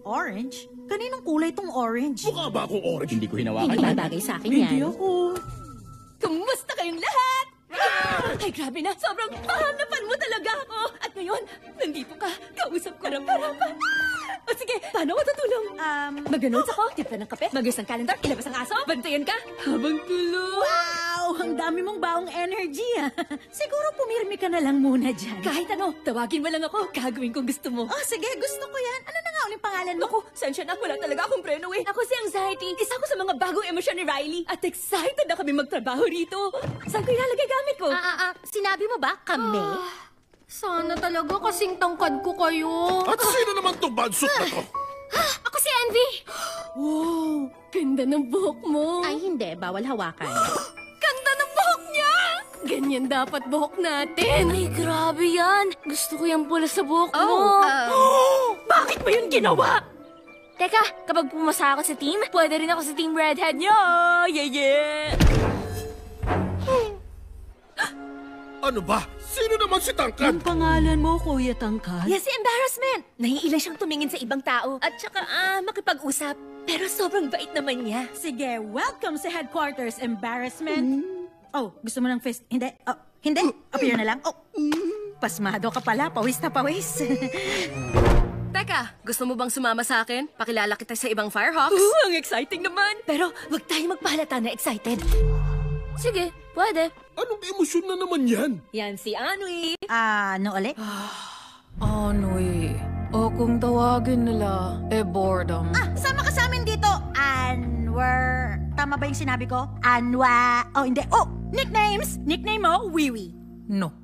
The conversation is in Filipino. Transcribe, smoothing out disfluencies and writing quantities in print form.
Orange? Kaninong kulay tong orange? Mukha ba akong orange? Hindi ko hinawakan. Hindi bagay sa akin yan. Hindi ako. Kumusta kayong lahat? Ay, grabe na. Sobrang pahanapan mo talaga ako. At ngayon, nandito ka. Kausap ko ng parapan. O sige, paano ako tutulong? Mag-notes ako, tipla ng kape, mag-ayos ng calendar, ilabas ang aso, bantayan ka, habang tulog. Wow! Ang dami mong baong energy, ah. Siguro pumirmi ka na lang muna dyan. Kahit ano, tawagin mo lang ako, gagawin kung gusto mo. Oh, sige, gusto ko yan. Ano na nga ulit pangalan mo? Naku, sensya na, wala talaga akong preno eh. Ako si Anxiety, isa ko sa mga bagong emosyon ni Riley. At excited na kami magtrabaho rito. Saan ko ilalagay gamit ko? Sinabi mo ba kami? Sana talaga kasing tangkad ko kayo. At sino naman tong bansot na to? Ako si Envy. Wow, ganda ng buhok mo. Ay, hindi. Bawal hawakan. Ganda ng buhok niya! Ganyan dapat buhok natin. Ay, grabe yan. Gusto ko yung pula sa buhok mo. Bakit mo yun ginawa? Teka, kapag pumasa ako sa team, pwede rin ako sa team redhead niyo. Yeah, yeah! Ano ba? Sino naman si Tangkad? Pangalan mo, Kuya Tangkad? Yes, embarrassment. Naiilan siyang tumingin sa ibang tao. At saka, makipag-usap. Pero sobrang bait naman niya. Sige, welcome sa headquarters, embarrassment. Oh, gusto mo ng fist? Hindi. Oh, hindi. Appear na lang. Oh, pasmado ka pala. Pawis na pawis. Teka, gusto mo bang sumama sa akin? Pakilala kita sa ibang Firehawks. Ang exciting naman. Pero wag tayo magpahalata na excited. Sige, pwede. Anong emosyon na naman yan? Yan si Anui. Ano ulit? Anui. O kung tawagin nila, boredom. Sama ka sa amin dito. Anwar. Tama ba yung sinabi ko? Anwa. Oh, hindi. Oh, nicknames. Nickname mo, Wiwi. No.